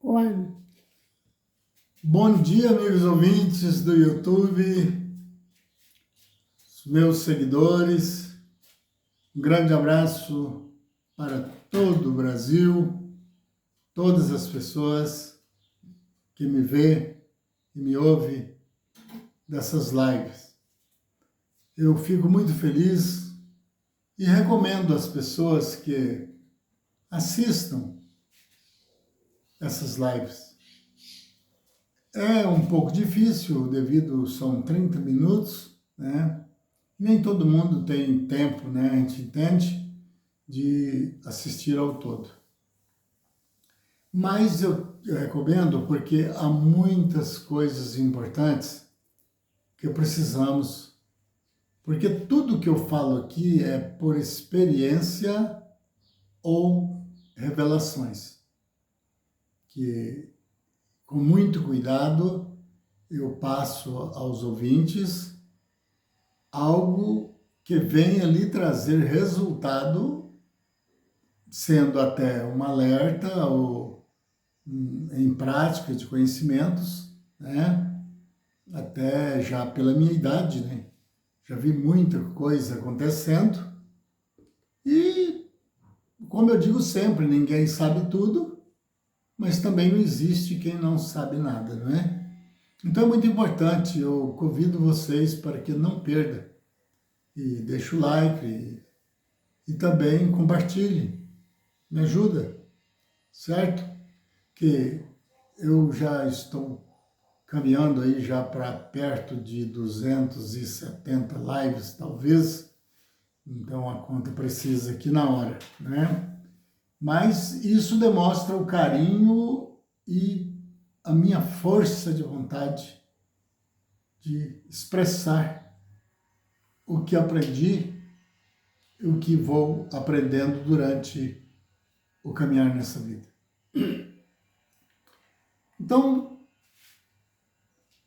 One. Bom dia, amigos ouvintes do YouTube, os meus seguidores. Um grande abraço para todo o Brasil, todas as pessoas que me vê e me ouve dessas lives. Eu fico muito feliz e recomendo às pessoas que assistam essas lives. É um pouco difícil, devido são 30 minutos, né? Nem todo mundo tem tempo, né? A gente entende, de assistir ao todo. Mas eu recomendo porque há muitas coisas importantes que precisamos, porque tudo que eu falo aqui é por experiência ou revelações, que com muito cuidado eu passo aos ouvintes algo que venha lhe trazer resultado, sendo até um alerta ou em prática de conhecimentos, né? Até já pela minha idade, né? Já vi muita coisa acontecendo e, como eu digo sempre, ninguém sabe tudo, mas também não existe quem não sabe nada, não é? Então é muito importante, eu convido vocês para que não perda e deixe o like e também compartilhe, me ajuda, certo? Que eu já estou caminhando aí já para perto de 270 lives, talvez, então a conta precisa aqui na hora, né? Mas isso demonstra o carinho e a minha força de vontade de expressar o que aprendi e o que vou aprendendo durante o caminhar nessa vida. Então,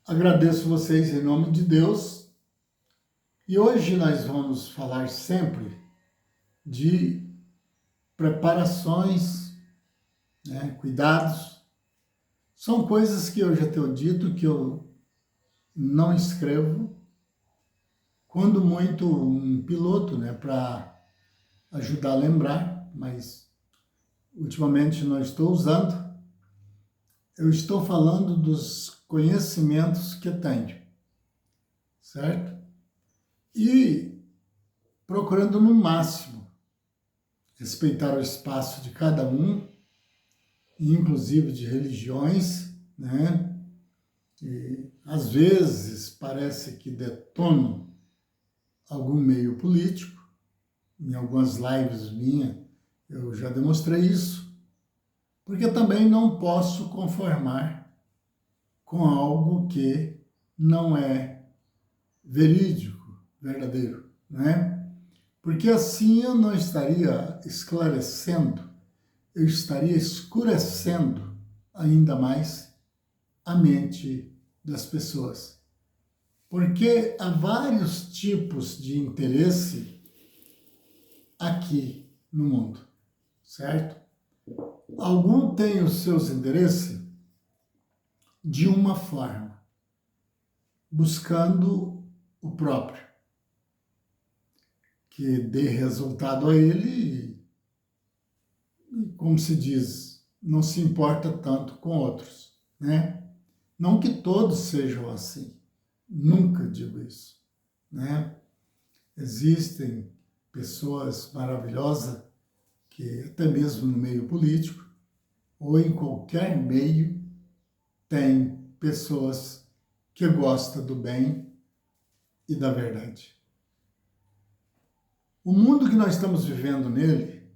agradeço vocês em nome de Deus e hoje nós vamos falar sempre de preparações, né, cuidados. São coisas que eu já tenho dito que eu não escrevo, quando muito um piloto, né, para ajudar a lembrar, mas ultimamente não estou usando. Eu estou falando dos conhecimentos que tenho, certo? E procurando no máximo respeitar o espaço de cada um, inclusive de religiões, né? E, às vezes parece que detono algum meio político. Em algumas lives minhas eu já demonstrei isso, porque também não posso conformar com algo que não é verídico, verdadeiro, né? Porque assim eu não estaria esclarecendo, eu estaria escurecendo ainda mais a mente das pessoas. Porque há vários tipos de interesse aqui no mundo, certo? Algum tem os seus interesses de uma forma, buscando o próprio, que dê resultado a ele e, como se diz, não se importa tanto com outros, né? Não que todos sejam assim, nunca digo isso, né? Existem pessoas maravilhosas que até mesmo no meio político ou em qualquer meio tem pessoas que gostam do bem e da verdade. O mundo que nós estamos vivendo nele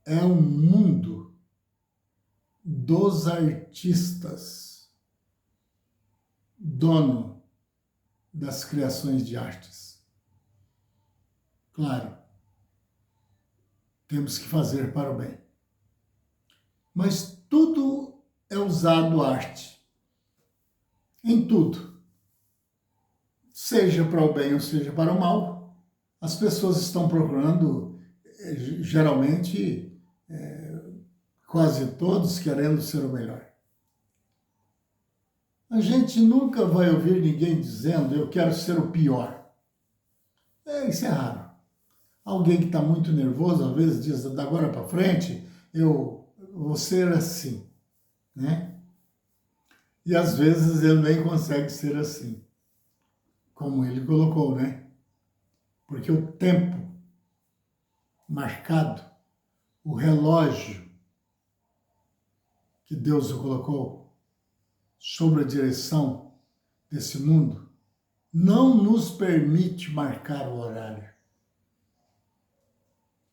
é um mundo dos artistas, dono das criações de artes. Claro, temos que fazer para o bem. Mas tudo é usado arte. Em tudo. Seja para o bem ou seja para o mal. As pessoas estão procurando, geralmente, quase todos querendo ser o melhor. A gente nunca vai ouvir ninguém dizendo, eu quero ser o pior. Isso é raro. Alguém que está muito nervoso, às vezes diz, da agora para frente, eu vou ser assim, né? E às vezes ele nem consegue ser assim, como ele colocou, né? Porque o tempo marcado, o relógio que Deus o colocou sobre a direção desse mundo, não nos permite marcar o horário.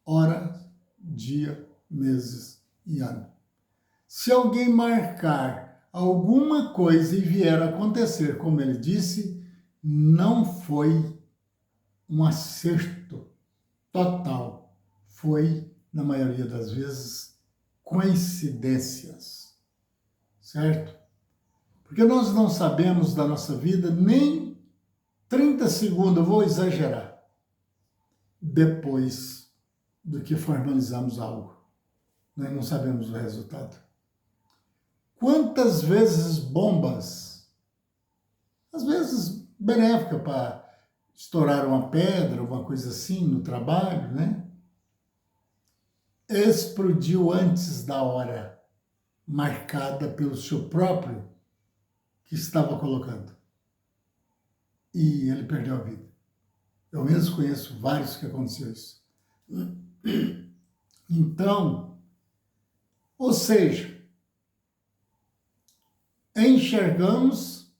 Hora, dia, meses e ano. Se alguém marcar alguma coisa e vier a acontecer, como ele disse, não foi um acerto total. Foi, na maioria das vezes, coincidências. Certo? Porque nós não sabemos da nossa vida nem 30 segundos, eu vou exagerar, depois do que formalizamos algo. Nós não sabemos o resultado. Quantas vezes bombas, às vezes benéfica para estourar uma pedra, uma coisa assim no trabalho, né? Explodiu antes da hora marcada pelo seu próprio que estava colocando. E ele perdeu a vida. Eu mesmo conheço vários que aconteceu isso. Então, ou seja, enxergamos,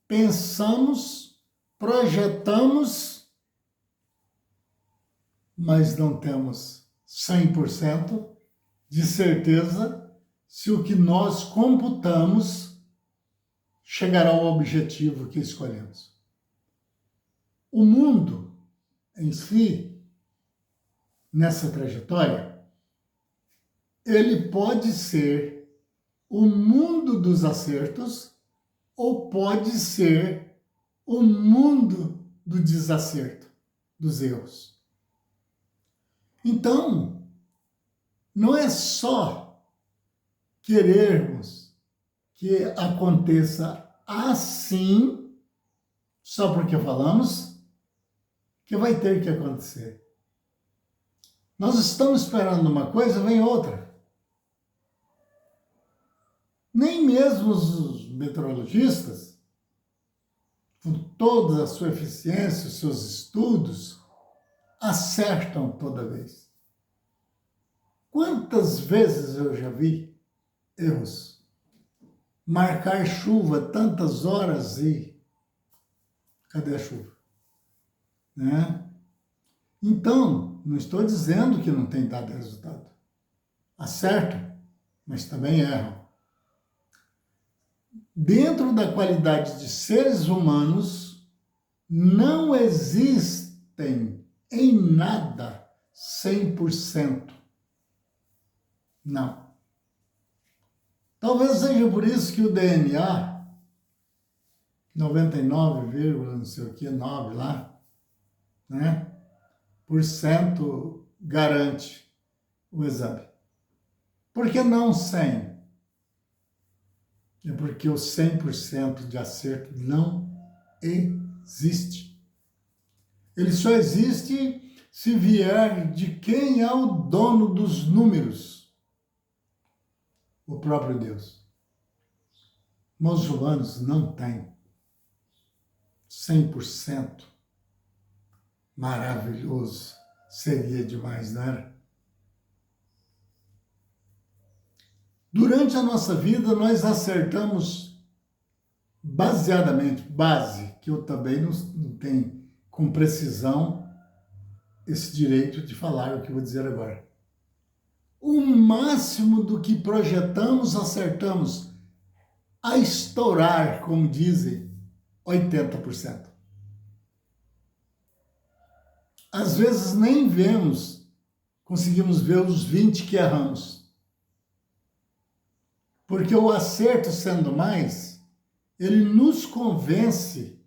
pensamos, projetamos, mas não temos 100% de certeza se o que nós computamos chegará ao objetivo que escolhemos. O mundo em si, nessa trajetória, ele pode ser o mundo dos acertos ou pode ser o mundo do desacerto, dos erros. Então, não é só querermos que aconteça assim, só porque falamos, que vai ter que acontecer. Nós estamos esperando uma coisa, vem outra. Nem mesmo os meteorologistas, com toda a sua eficiência, os seus estudos, acertam toda vez. Quantas vezes eu já vi erros? Marcar chuva tantas horas e cadê a chuva? Né? Então, não estou dizendo que não tem dado resultado. Acertam, mas também erram. Dentro da qualidade de seres humanos, não existem em nada 100%. Não. Talvez seja por isso que o DNA, 99, não sei o que, 9 lá, né, por cento garante o exame. Por que não 100? É porque o 100% de acerto não existe. Ele só existe se vier de quem é o dono dos números. O próprio Deus. Nós humanos não têm 100%. Maravilhoso. Seria demais, não era? Durante a nossa vida, nós acertamos baseadamente, que eu também não tenho com precisão esse direito de falar o que eu vou dizer agora. O máximo do que projetamos, acertamos a estourar, como dizem, 80%. Às vezes nem vemos, conseguimos ver os 20 que erramos. Porque o acerto sendo mais, ele nos convence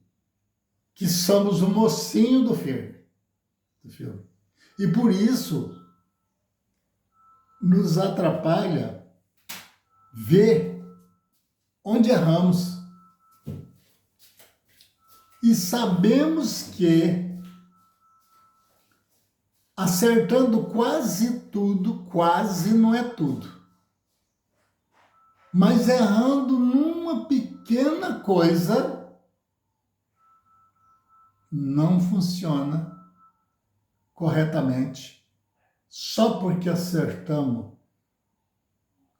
que somos o mocinho do filme. E por isso nos atrapalha ver onde erramos. E sabemos que, acertando quase tudo, quase não é tudo, mas errando numa pequena coisa, não funciona corretamente, só porque acertamos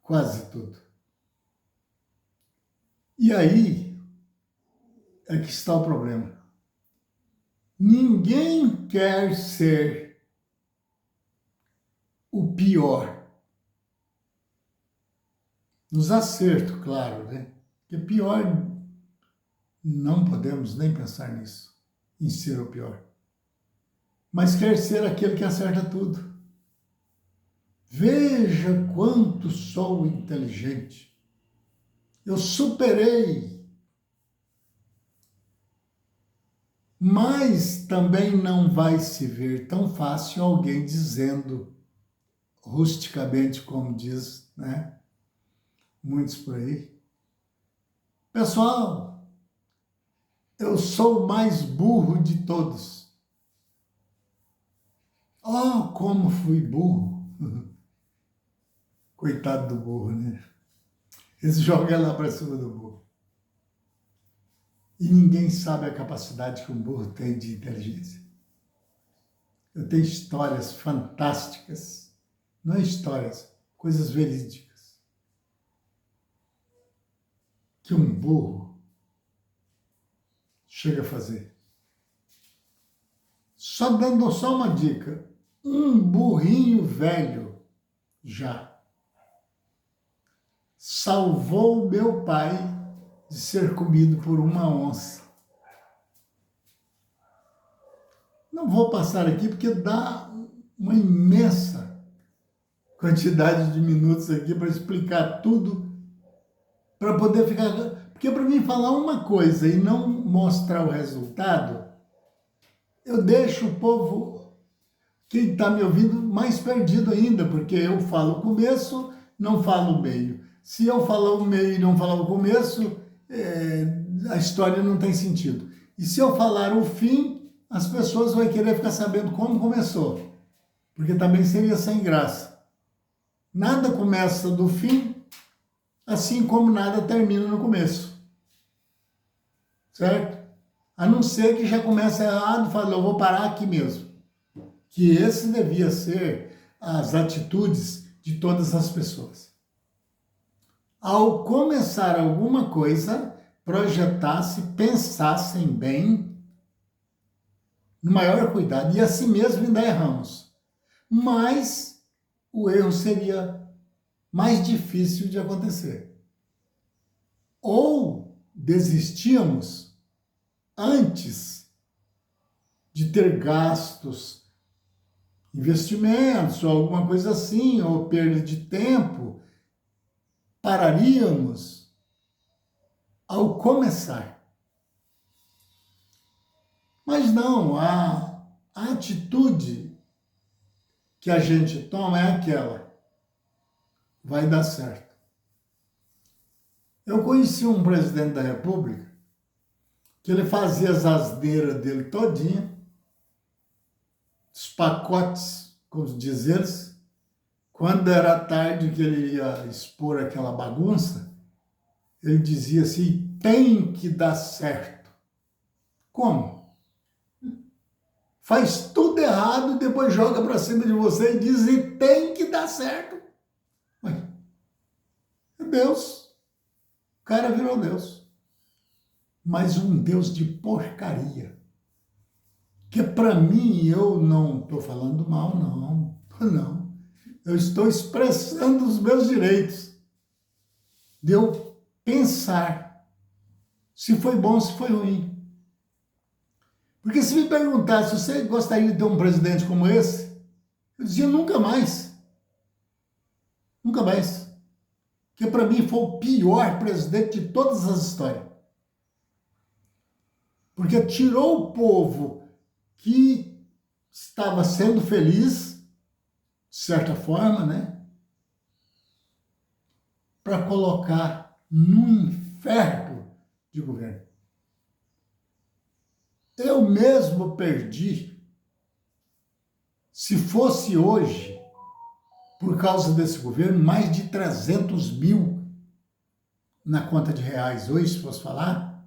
quase tudo. E aí é que está o problema. Ninguém quer ser o pior. Nos acertos, claro, né? Porque pior, não podemos nem pensar nisso, em ser o pior. Mas quer ser aquele que acerta tudo. Veja quanto sou inteligente. Eu superei. Mas também não vai se ver tão fácil alguém dizendo, rusticamente, como diz, né? Muitos por aí. Pessoal, eu sou o mais burro de todos. Oh, como fui burro. Coitado do burro, né? Eles jogam lá para cima do burro. E ninguém sabe a capacidade que um burro tem de inteligência. Eu tenho histórias fantásticas. Não é histórias, coisas verídicas. Que um burro chega a fazer. Dando só uma dica. Um burrinho velho já salvou meu pai de ser comido por uma onça. Não vou passar aqui porque dá uma imensa quantidade de minutos aqui para explicar tudo, para poder ficar... Porque para mim falar uma coisa e não mostrar o resultado, eu deixo o povo, quem está me ouvindo, mais perdido ainda, porque eu falo o começo, não falo o meio. Se eu falar o meio e não falar o começo, a história não tem sentido. E se eu falar o fim, as pessoas vão querer ficar sabendo como começou, porque também seria sem graça. Nada começa do fim, assim como nada termina no começo. Certo? A não ser que já comece errado, fala, eu vou parar aqui mesmo. Que esse devia ser as atitudes de todas as pessoas. Ao começar alguma coisa, projetasse, pensassem bem, no maior cuidado, e assim mesmo ainda erramos. Mas o erro seria mais difícil de acontecer. Ou desistíamos antes de ter gastos, investimentos, ou alguma coisa assim, ou perda de tempo, pararíamos ao começar. Mas não, a atitude que a gente toma é aquela, vai dar certo. Eu conheci um presidente da República que ele fazia as asneiras dele todinha, os pacotes, como diz eles, quando era tarde que ele ia expor aquela bagunça, ele dizia assim, tem que dar certo. Como? Faz tudo errado e depois joga para cima de você e diz, e tem que dar certo. Ué, é Deus. O cara virou Deus. Mas um Deus de porcaria. Que para mim, eu não estou falando mal, não. Não. Eu estou expressando os meus direitos. De eu pensar se foi bom, se foi ruim. Porque se me perguntasse, você gostaria de ter um presidente como esse? Eu dizia, nunca mais. Nunca mais. Porque para mim foi o pior presidente de todas as histórias. Porque tirou o povo que estava sendo feliz, de certa forma, né? para colocar no inferno de governo. Eu mesmo perdi, se fosse hoje, por causa desse governo, mais de 300 mil na conta de reais. Hoje, se fosse falar,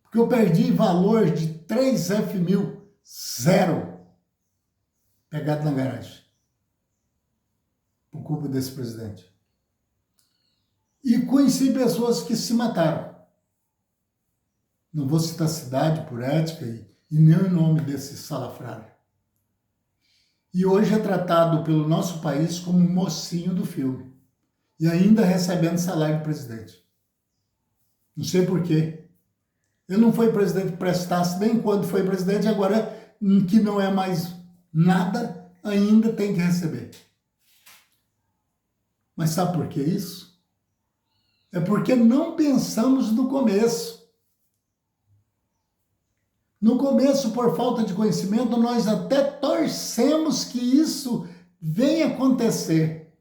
porque eu perdi valor de 3F1000, zero, pegado na garagem, por culpa desse presidente. E conheci pessoas que se mataram. Não vou citar cidade por ética e nem o nome desse salafrário. E hoje é tratado pelo nosso país como um mocinho do filme. E ainda recebendo salário de presidente. Não sei por quê. Ele não foi presidente prestasse nem quando foi presidente, agora que não é mais nada, ainda tem que receber. Mas sabe por que isso? É porque não pensamos no começo. No começo, por falta de conhecimento, nós até torcemos que isso venha acontecer.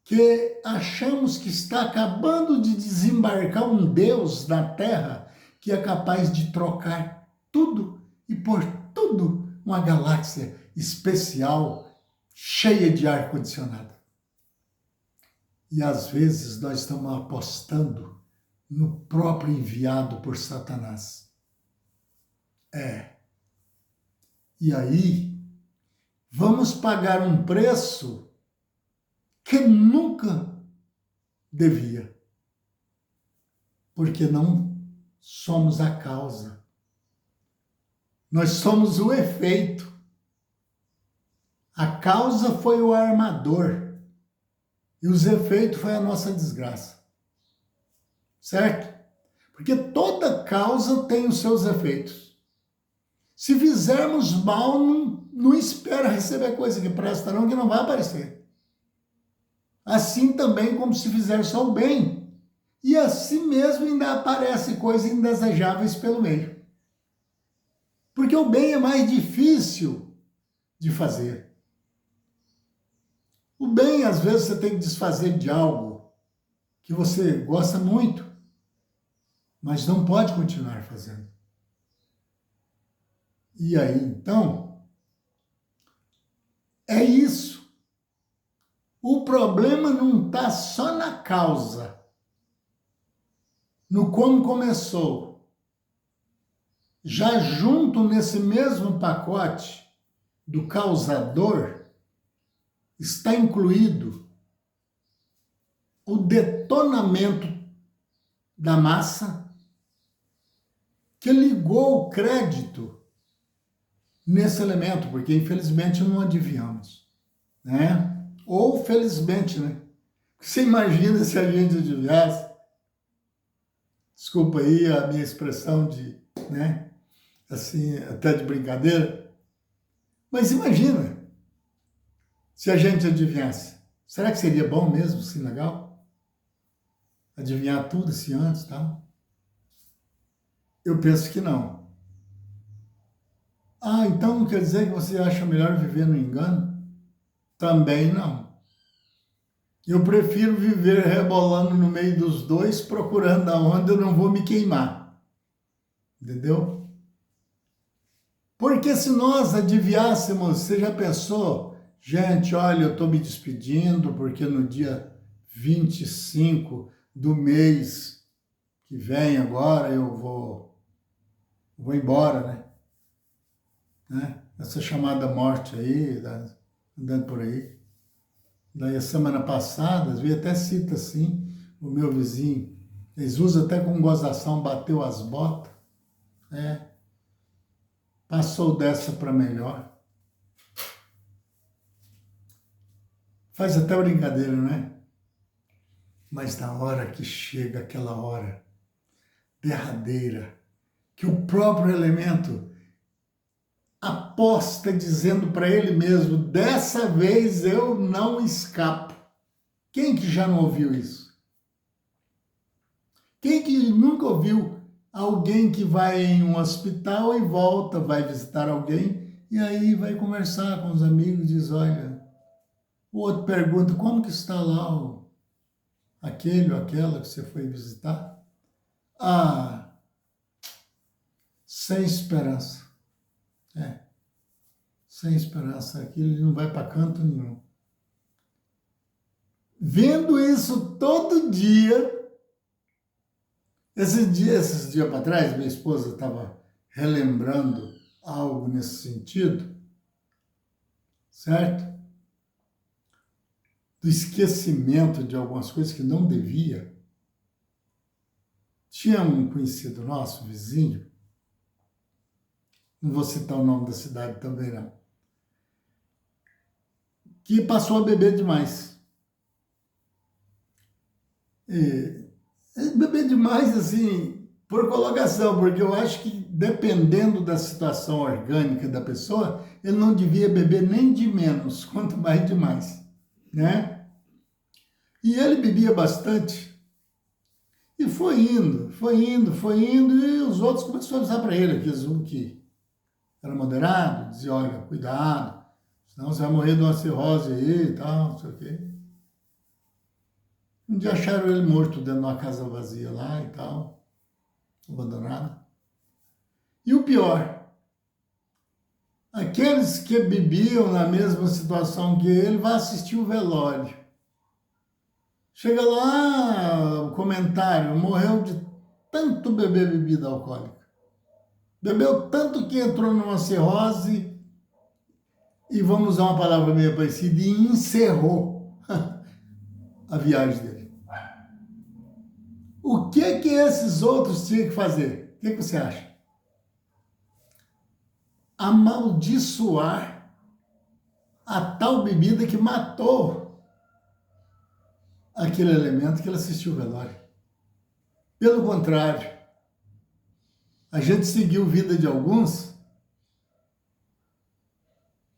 Que achamos que está acabando de desembarcar um Deus na Terra que é capaz de trocar tudo e pôr tudo uma galáxia especial, cheia de ar-condicionado. E às vezes nós estamos apostando no próprio enviado por Satanás. E aí, vamos pagar um preço que nunca devia. Porque não somos a causa. Nós somos o efeito. A causa foi o armador. E os efeitos foi a nossa desgraça. Certo? Porque toda causa tem os seus efeitos. Se fizermos mal, não espera receber coisa que presta não, que não vai aparecer. Assim também como se fizer só o bem. E assim mesmo ainda aparece coisas indesejáveis pelo meio. Porque o bem é mais difícil de fazer. O bem, às vezes, você tem que desfazer de algo que você gosta muito, mas não pode continuar fazendo. E aí, então, é isso. O problema não está só na causa, no como começou. Já junto nesse mesmo pacote do causador, está incluído o detonamento da massa que ligou o crédito nesse elemento, porque infelizmente não adivinhamos, né? Ou felizmente, né? Você imagina se a gente adivinhasse, desculpa aí a minha expressão de, né? Assim, até de brincadeira, mas imagina se a gente adivinhasse. Será que seria bom mesmo, assim, legal? Adivinhar tudo assim antes e tal? Eu penso que não. Ah, então não quer dizer que você acha melhor viver no engano? Também não. Eu prefiro viver rebolando no meio dos dois, procurando aonde eu não vou me queimar. Entendeu? Porque se nós adivinhássemos, você já pensou, gente, olha, eu estou me despedindo porque no dia 25 do mês que vem agora eu vou embora, né? Essa chamada morte aí, andando por aí. Daí a semana passada, vi até cita assim, o meu vizinho, eles usam até com gozação, bateu as botas, passou dessa para melhor. Faz até brincadeira, né? Mas na hora que chega aquela hora derradeira, que o próprio elemento aposta dizendo para ele mesmo, dessa vez eu não escapo. Quem que já não ouviu isso? Quem que nunca ouviu alguém que vai em um hospital e volta, vai visitar alguém, e aí vai conversar com os amigos e diz, olha, O outro pergunta, como que está lá aquele ou aquela que você foi visitar? Ah, sem esperança. É, sem esperança. Aquilo não vai para canto nenhum. Vendo isso todo dia, esses dias para trás, minha esposa estava relembrando algo nesse sentido, certo? Do esquecimento de algumas coisas que não devia. Tinha um conhecido nosso, vizinho, não vou citar o nome da cidade também não, que passou a beber demais. E beber demais, assim, por colocação, porque eu acho que dependendo da situação orgânica da pessoa, ele não devia beber nem de menos, quanto mais de mais, né? E ele bebia bastante. E foi indo, e os outros começaram a avisar para ele, aqueles que era moderado, dizia, olha, cuidado, senão você vai morrer de uma cirrose aí e tal, não sei o quê. Um dia acharam ele morto dentro de uma casa vazia lá e tal, abandonado. E o pior, aqueles que bebiam na mesma situação que ele, vai assistir o velório. Chega lá, o comentário, morreu de tanto beber bebida alcoólica. Bebeu tanto que entrou numa cirrose, e vamos usar uma palavra meio parecida, e encerrou a viagem dele. O que esses outros tinham que fazer? O que você acha? Amaldiçoar a tal bebida que matou aquele elemento que ele assistiu o velório. Pelo contrário, a gente seguiu a vida de alguns,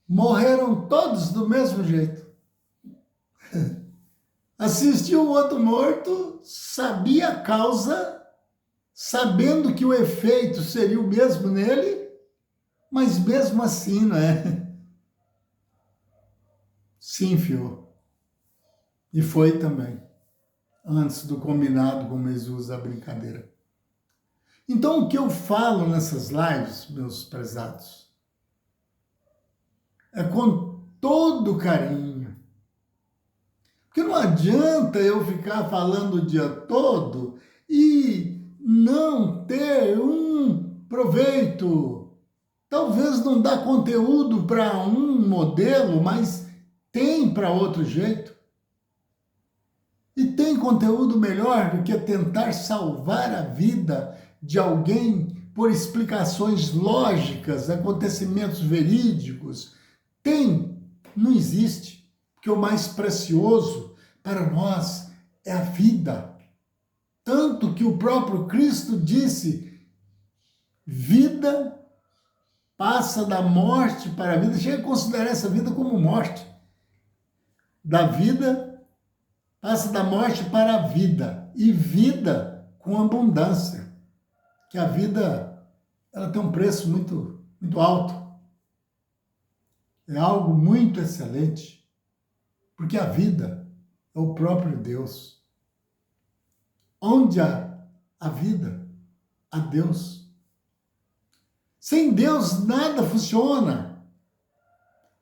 morreram todos do mesmo jeito. Assistiu o outro morto, sabia a causa, sabendo que o efeito seria o mesmo nele, mas mesmo assim, não é? Se enfiou. E foi também, antes do combinado, como eles usam a brincadeira. Então, o que eu falo nessas lives, meus prezados, é com todo carinho. Porque não adianta eu ficar falando o dia todo e não ter um proveito. Talvez não dá conteúdo para um modelo, mas tem para outro jeito. E tem conteúdo melhor do que tentar salvar a vida de alguém por explicações lógicas, acontecimentos verídicos. Tem, não existe, porque o mais precioso para nós é a vida. Tanto que o próprio Cristo disse, vida passa da morte para a vida, chega a considerar essa vida como morte. Da vida passa da morte para a vida, e vida com abundância. Que a vida, ela tem um preço muito, muito alto. É algo muito excelente, porque a vida é o próprio Deus. Onde há a vida, há Deus. Sem Deus nada funciona.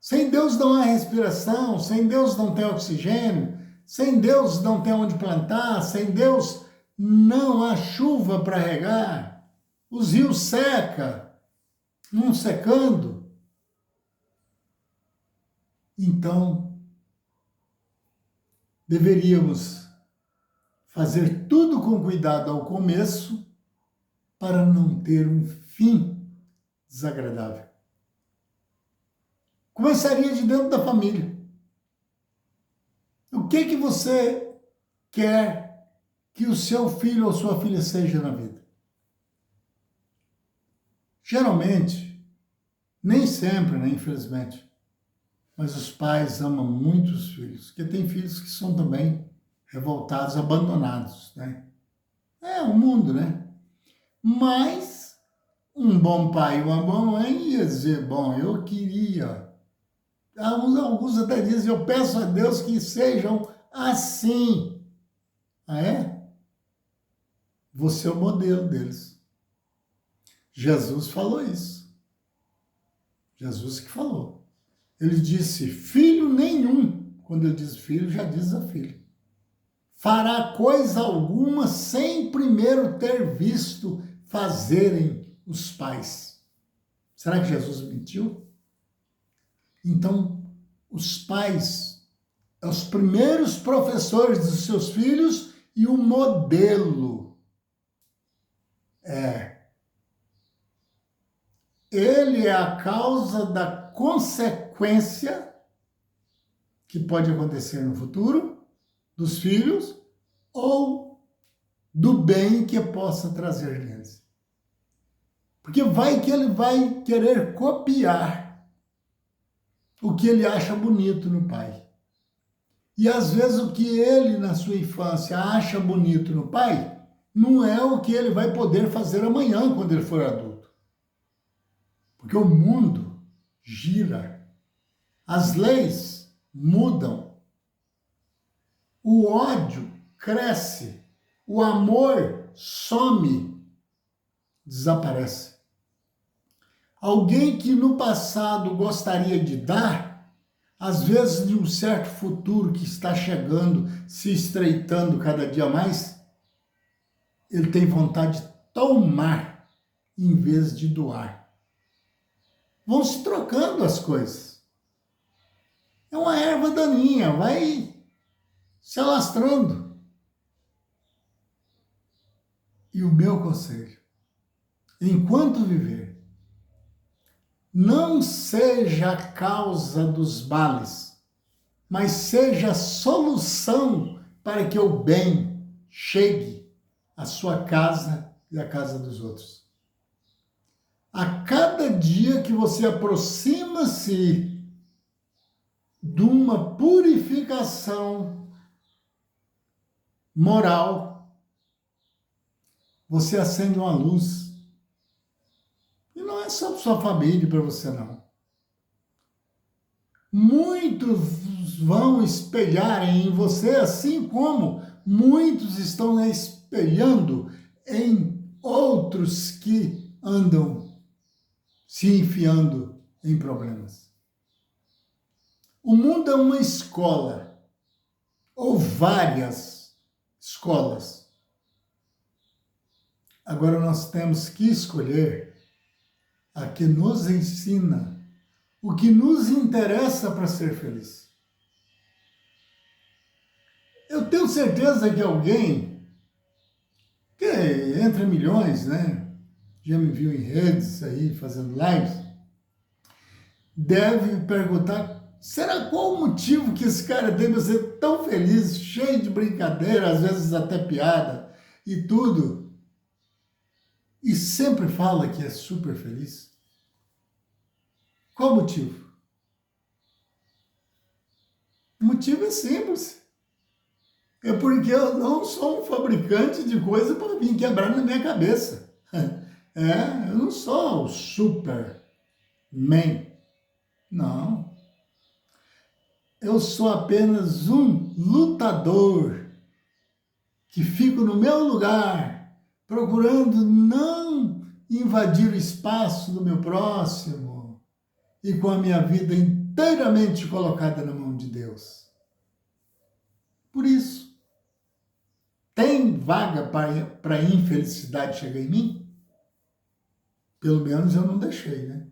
Sem Deus não há respiração, sem Deus não tem oxigênio, sem Deus não tem onde plantar, sem Deus não há chuva para regar, os rios secam, não secando. Então, deveríamos fazer tudo com cuidado ao começo para não ter um fim desagradável. Começaria de dentro da família. O que você quer que o seu filho ou sua filha seja na vida? Geralmente, nem sempre, né, infelizmente, mas os pais amam muito os filhos, porque tem filhos que são também revoltados, abandonados, né? É o mundo, né? Mas um bom pai e uma boa mãe ia dizer, bom, eu queria Alguns até dizem, eu peço a Deus que sejam assim. Ah, é? Você é o modelo deles. Jesus falou isso. Jesus que falou. Ele disse, filho nenhum, quando ele diz filho, já diz a filho, fará coisa alguma sem primeiro ter visto fazerem os pais. Será que Jesus mentiu? Então, os pais são os primeiros professores dos seus filhos e o modelo ele é a causa da consequência que pode acontecer no futuro dos filhos ou do bem que possa trazer neles. Porque vai que ele vai querer copiar o que ele acha bonito no pai. E às vezes o que ele, na sua infância, acha bonito no pai, não é o que ele vai poder fazer amanhã, quando ele for adulto. Porque o mundo gira, as leis mudam, o ódio cresce, o amor some, desaparece. Alguém que no passado gostaria de dar, às vezes de um certo futuro que está chegando, se estreitando cada dia mais, ele tem vontade de tomar em vez de doar. Vão se trocando as coisas. É uma erva daninha, vai se alastrando. E o meu conselho, enquanto viver, não seja a causa dos males, mas seja a solução para que o bem chegue à sua casa e à casa dos outros. A cada dia que você aproxima-se de uma purificação moral, você acende uma luz. E não é só para sua família e para você, não. Muitos vão espelhar em você, assim como muitos estão espelhando em outros que andam se enfiando em problemas. O mundo é uma escola, ou várias escolas. Agora nós temos que escolher a que nos ensina o que nos interessa para ser feliz. Eu tenho certeza que alguém, que entre milhões, né? Já me viu em redes aí, fazendo lives, deve perguntar, será qual o motivo que esse cara deve ser tão feliz, cheio de brincadeira, às vezes até piada e tudo, e sempre fala que é super feliz? Qual o motivo? O motivo é simples. É porque eu não sou um fabricante de coisa para vir quebrar na minha cabeça. Eu não sou o Superman. Não. Eu sou apenas um lutador que fico no meu lugar, procurando não invadir o espaço do meu próximo e com a minha vida inteiramente colocada na mão de Deus. Por isso, tem vaga para a infelicidade chegar em mim? Pelo menos eu não deixei, né?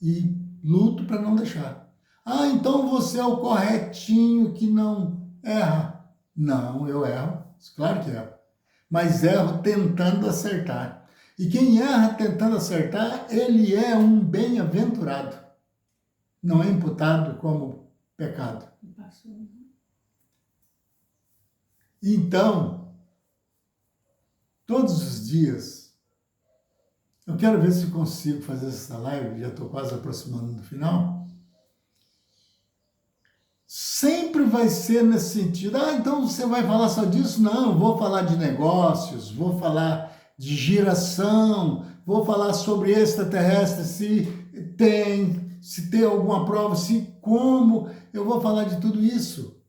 E luto para não deixar. Ah, então você é o corretinho que não erra. Não, eu erro. Claro que erro. Mas erro tentando acertar. E quem erra tentando acertar, ele é um bem-aventurado. Não é imputado como pecado. Então, todos os dias, eu quero ver se consigo fazer essa live, já estou quase aproximando do final. Sempre vai ser nesse sentido. Ah, então você vai falar só disso? Não, eu vou falar de negócios, vou falar de giração, vou falar sobre extraterrestre, se tem, se ter alguma prova, se como eu vou falar de tudo isso.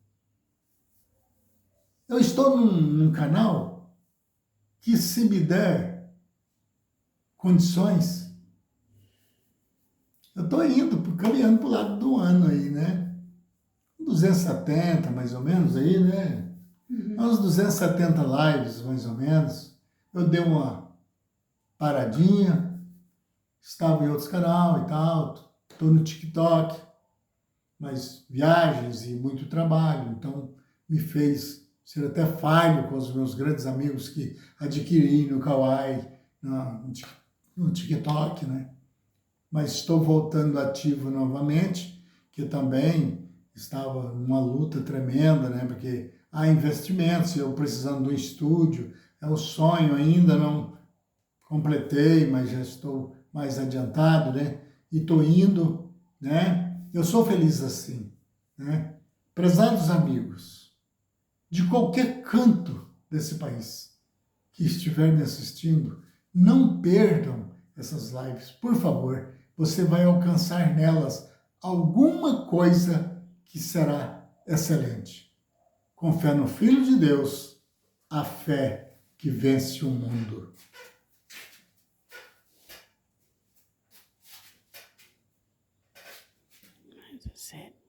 Eu estou num canal que, se me der condições, eu estou indo, caminhando para o lado do ano aí, né? 270, mais ou menos, aí, né? Uns 270 lives, mais ou menos. Eu dei uma paradinha, estava em outros canal e tal, estou no TikTok, mas viagens e muito trabalho, então me fez ser até falho com os meus grandes amigos que adquiri no Kawaii, no TikTok, né? Mas estou voltando ativo novamente, que também estava numa luta tremenda, né? Porque há investimentos, eu precisando de um estúdio, é um sonho ainda, não completei, mas já estou mais adiantado, né? E estou indo, né? Eu sou feliz assim, né? Prezados amigos, de qualquer canto desse país que estiver me assistindo, não perdam essas lives, por favor. Você vai alcançar nelas alguma coisa que será excelente. Com fé no Filho de Deus, a fé que vence o mundo. That's it.